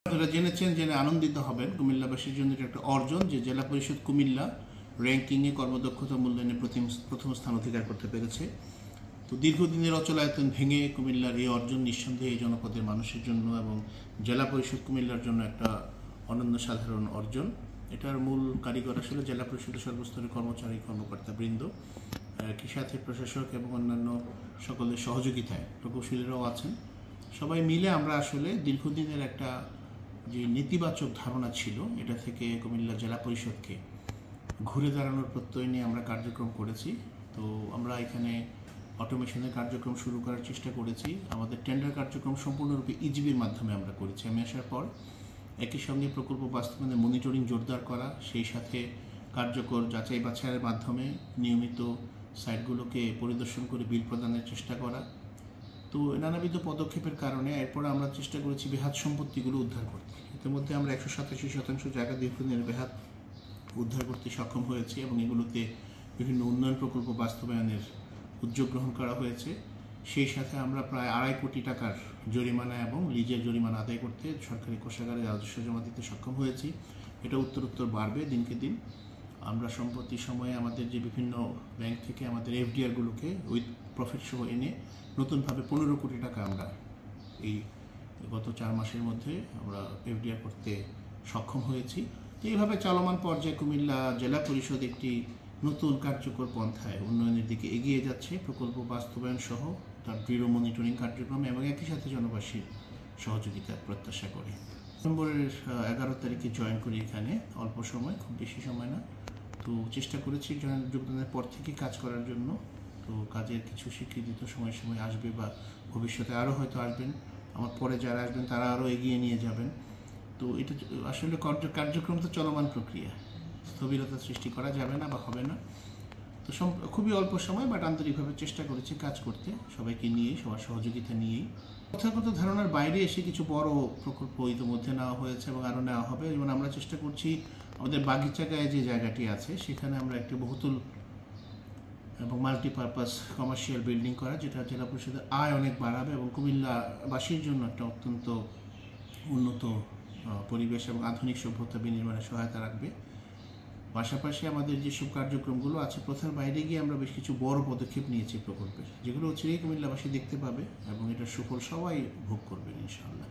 আপনারা জেনেছেন, জেনে আনন্দিত হবেন। কুমিল্লাবাসীর জন্য এটা একটা অর্জন যে জেলা পরিষদ কুমিল্লা র্যাঙ্কিংয়ে কর্মদক্ষতা মূল্যায়নে প্রথম স্থান অধিকার করতে পেরেছে। তো দীর্ঘদিনের অচলায়তন ভেঙে কুমিল্লার এই অর্জন নিঃসন্দেহে এই জনপদের মানুষের জন্য এবং জেলা পরিষদ কুমিল্লার জন্য একটা অনন্য সাধারণ অর্জন। এটার মূল কারিগর আসলে জেলা পরিষদের সর্বস্তরের কর্মচারী কর্মকর্তা বৃন্দ, একই সাথে প্রশাসক এবং অন্যান্য সকলের সহযোগিতায় প্রকৌশলীরাও আছেন। সবাই মিলে আমরা আসলে দীর্ঘদিনের একটা যে নেতিবাচক ধারণা ছিল এটা থেকে কুমিল্লা জেলা পরিষদকে ঘুরে দাঁড়ানোর প্রত্যয় নিয়ে আমরা কার্যক্রম করেছি। তো আমরা এখানে অটোমেশনের কার্যক্রম শুরু করার চেষ্টা করেছি। আমাদের টেন্ডার কার্যক্রম সম্পূর্ণরূপে ইজিবির মাধ্যমে আমরা করেছি। আমি আসার পর একই সঙ্গে প্রকল্প বাস্তবায়নের মনিটরিং জোরদার করা, সেই সাথে কার্যকর যাচাই বাছাইয়ের মাধ্যমে নিয়মিত সাইটগুলোকে পরিদর্শন করে বিল প্রদানের চেষ্টা করা। তো নানাবিধ পদক্ষেপের কারণে এরপর আমরা চেষ্টা করেছি বেহাত সম্পত্তিগুলো উদ্ধার করতে। ইতিমধ্যে আমরা 187% জায়গা দীর্ঘদিনের বেহাত উদ্ধার করতে সক্ষম হয়েছি এবং এগুলোতে বিভিন্ন উন্নয়ন প্রকল্প বাস্তবায়নের উদ্যোগ গ্রহণ করা হয়েছে। সেই সাথে আমরা প্রায় 2.5 কোটি টাকার জরিমানা এবং লিজের জরিমানা আদায় করতে সরকারি কোষাগারে রাজস্ব জমা দিতে সক্ষম হয়েছি। এটা উত্তরোত্তর বাড়বে দিনকে দিন। আমরা সম্প্রতি সময়ে আমাদের যে বিভিন্ন ব্যাংক থেকে আমাদের এফডিআরগুলোকে উইথ প্রফিট সহ এনে নতুনভাবে 15 কোটি টাকা আমরা এই গত 4 মাসের মধ্যে আমরা এফডিআর করতে সক্ষম হয়েছি। তো এইভাবে চলমান পর্যায়ে কুমিল্লা জেলা পরিষদ একটি নতুন কার্যকর পন্থায় উন্নয়নের দিকে এগিয়ে যাচ্ছে, প্রকল্প বাস্তবায়ন সহ তার দৃঢ় মনিটরিং কার্যক্রম এবং একই সাথে জনবাসীর সহযোগিতা প্রত্যাশা করে। ডিসেম্বরের 11 তারিখে জয়েন করি এখানে, অল্প সময়, খুব বেশি সময় না। তো চেষ্টা করেছি যোগদানের পর থেকে কাজ করার জন্য। তো কাজের কিছু স্বীকৃতি তো সময় সময় আসবে বা ভবিষ্যতে আরও হয়তো আসবেন, আমার পরে যারা আসবেন তারা আরও এগিয়ে নিয়ে যাবেন। তো এটা আসলে কার্যক্রম তো চলমান প্রক্রিয়া, স্থবিরতা সৃষ্টি করা যাবে না বা হবে না। তো খুবই অল্প সময় বাট আন্তরিকভাবে চেষ্টা করেছি কাজ করতে, সবাইকে নিয়েই, সবার সহযোগিতা নিয়েই। প্রথাগত ধারণার বাইরে এসে কিছু বড় প্রকল্প ইতিমধ্যে নেওয়া হয়েছে এবং আরও নেওয়া হবে। যেমন আমরা চেষ্টা করছি আমাদের বাগিচাগায় যে জায়গাটি আছে সেখানে আমরা একটি বহুতল এবং মাল্টিপারপাস কমার্শিয়াল বিল্ডিং করা, যেটা জেলা পরিষদের আয় অনেক বাড়াবে এবং কুমিল্লাবাসীর জন্য একটা অত্যন্ত উন্নত পরিবেশ এবং আধুনিক সভ্যতা বিনির্মাণে সহায়তা রাখবে। পাশাপাশি আমাদের যেসব কার্যক্রমগুলো আছে প্রথার বাইরে গিয়ে আমরা বেশ কিছু বড় পদক্ষেপ নিয়েছি প্রকল্পের, যেগুলো হচ্ছে কুমিল্লাবাসী দেখতে পাবে এবং এটার সুফল সবাই ভোগ করবেন ইনশাআল্লাহ।